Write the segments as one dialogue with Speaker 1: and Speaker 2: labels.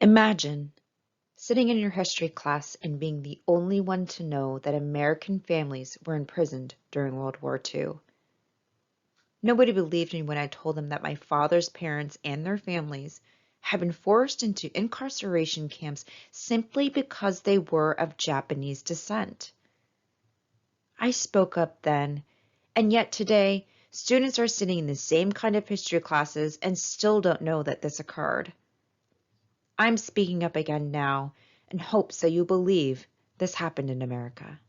Speaker 1: Imagine sitting in your history class and being the only one to know that American families were imprisoned during World War II. Nobody believed me when I told them that my father's parents and their families had been forced into incarceration camps simply because they were of Japanese descent. I spoke up then, and yet today, students are sitting in the same kind of history classes and still don't know that this occurred. I'm speaking up again now in hopes that you believe this happened in America.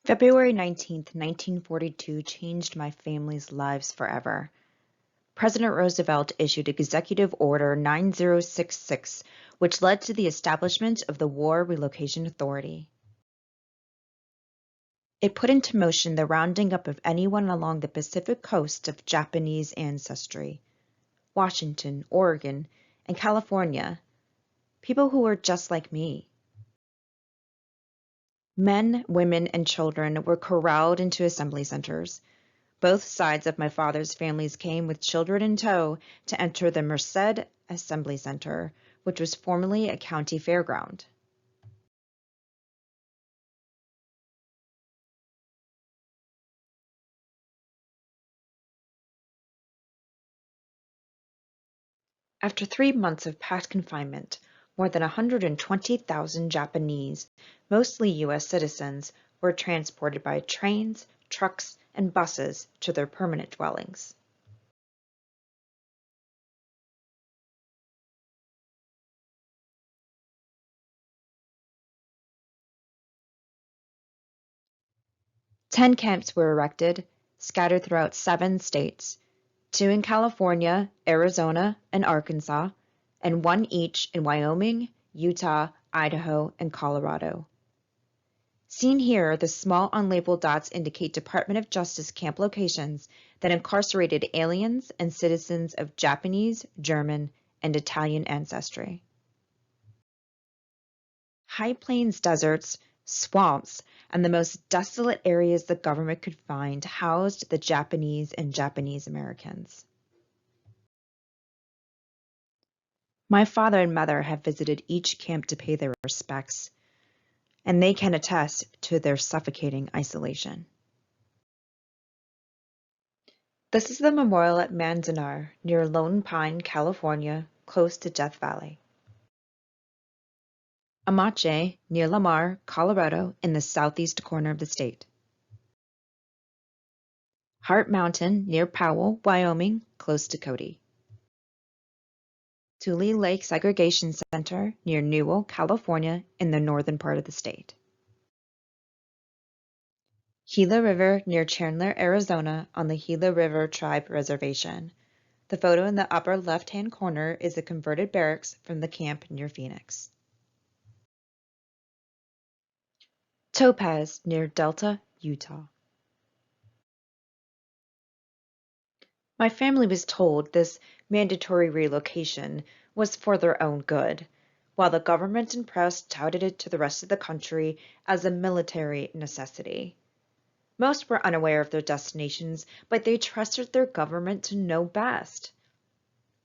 Speaker 1: February 19th, 1942 changed my family's lives forever. President Roosevelt issued Executive Order 9066, which led to the establishment of the War Relocation Authority. It put into motion the rounding up of anyone along the Pacific coast of Japanese ancestry, Washington, Oregon, and California, people who were just like me. Men, women, and children were corralled into assembly centers. Both sides of my father's families came with children in tow to enter the Merced Assembly Center, which was formerly a county fairground. After 3 months of packed confinement, more than 120,000 Japanese, mostly U.S. citizens, were transported by trains, trucks, and buses to their permanent dwellings. Ten camps were erected, scattered throughout 7 states, 2 in California, Arizona, and Arkansas, and 1 each in Wyoming, Utah, Idaho, and Colorado. Seen here, the small unlabeled dots indicate Department of Justice camp locations that incarcerated aliens and citizens of Japanese, German, and Italian ancestry. High plains deserts, swamps, and the most desolate areas the government could find housed the Japanese and Japanese Americans. My father and mother have visited each camp to pay their respects, and they can attest to their suffocating isolation. This is the memorial at Manzanar, near Lone Pine, California, close to Death Valley. Amache, near Lamar, Colorado, in the southeast corner of the state. Heart Mountain, near Powell, Wyoming, close to Cody. Tule Lake Segregation Center, near Newell, California, in the northern part of the state. Gila River, near Chandler, Arizona, on the Gila River Tribe Reservation. The photo in the upper left-hand corner is a converted barracks from the camp near Phoenix. Topaz, near Delta, Utah. My family was told this mandatory relocation was for their own good, while the government and press touted it to the rest of the country as a military necessity. Most were unaware of their destinations, but they trusted their government to know best.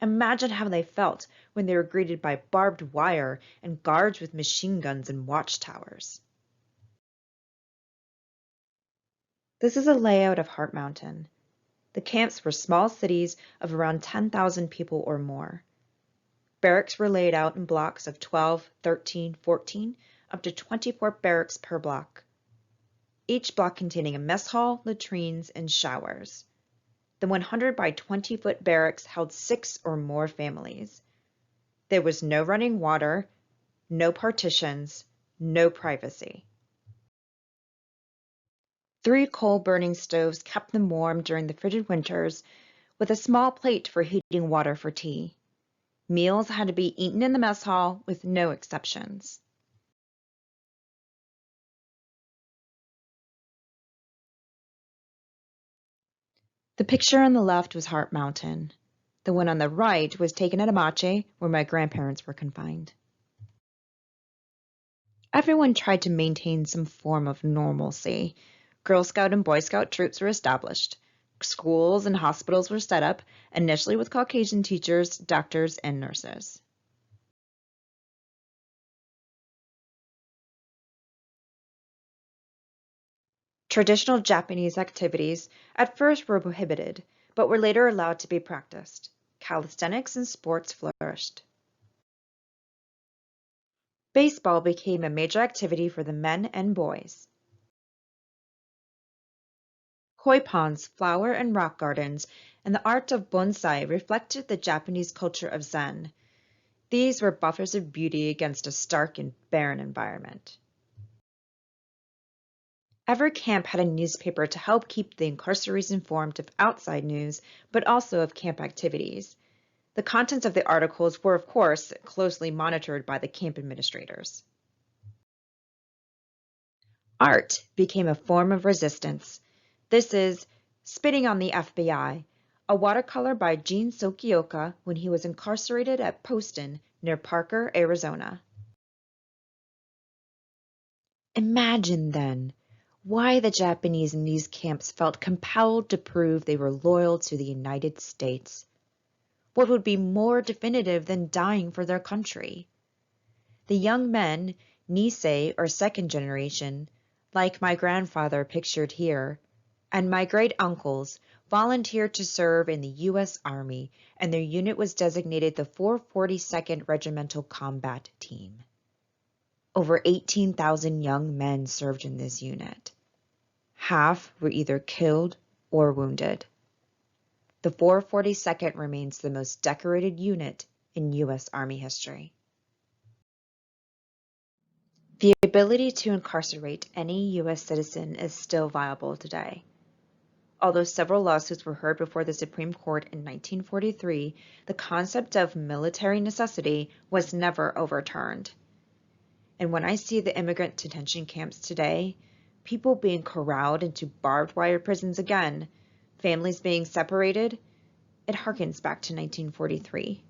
Speaker 1: Imagine how they felt when they were greeted by barbed wire and guards with machine guns and watchtowers. This is a layout of Heart Mountain. The camps were small cities of around 10,000 people or more. Barracks were laid out in blocks of 12, 13, 14, up to 24 barracks per block. Each block containing a mess hall, latrines, and showers. The 100 by 20-foot barracks held 6 or more families. There was no running water, no partitions, no privacy. 3 coal-burning stoves kept them warm during the frigid winters, with a small plate for heating water for tea. Meals had to be eaten in the mess hall, with no exceptions. The picture on the left was Heart Mountain. The one on the right was taken at Amache, where my grandparents were confined. Everyone tried to maintain some form of normalcy. Girl Scout and Boy Scout troops were established. Schools and hospitals were set up, initially with Caucasian teachers, doctors, and nurses. Traditional Japanese activities at first were prohibited, but were later allowed to be practiced. Calisthenics and sports flourished. Baseball became a major activity for the men and boys. Koi ponds, flower and rock gardens, and the art of bonsai reflected the Japanese culture of Zen. These were buffers of beauty against a stark and barren environment. Every camp had a newspaper to help keep the incarcerees informed of outside news, but also of camp activities. The contents of the articles were, of course, closely monitored by the camp administrators. Art became a form of resistance. This is Spitting on the FBI, a watercolor by Gene Sokioka when he was incarcerated at Poston near Parker, Arizona. Imagine, then, why the Japanese in these camps felt compelled to prove they were loyal to the United States. What would be more definitive than dying for their country? The young men, Nisei or second generation, like my grandfather pictured here, and my great-uncles volunteered to serve in the U.S. Army, and their unit was designated the 442nd Regimental Combat Team. Over 18,000 young men served in this unit. Half were either killed or wounded. The 442nd remains the most decorated unit in U.S. Army history. The ability to incarcerate any U.S. citizen is still viable today. Although several lawsuits were heard before the Supreme Court in 1943, the concept of military necessity was never overturned. And when I see the immigrant detention camps today, people being corralled into barbed wire prisons again, families being separated, it harkens back to 1943.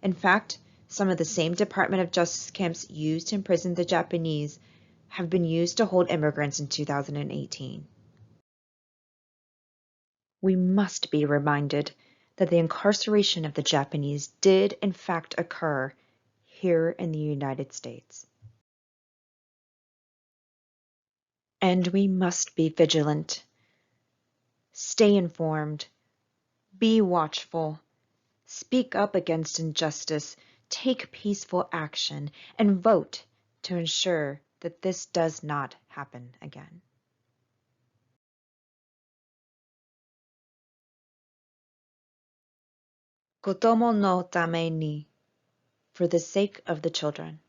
Speaker 1: In fact, some of the same Department of Justice camps used to imprison the Japanese have been used to hold immigrants in 2018. We must be reminded that the incarceration of the Japanese did in fact occur here in the United States. And we must be vigilant. Stay informed. Be watchful. Speak up against injustice. Take peaceful action and vote to ensure that this does not happen again. Kotomo no tame ni, for the sake of the children.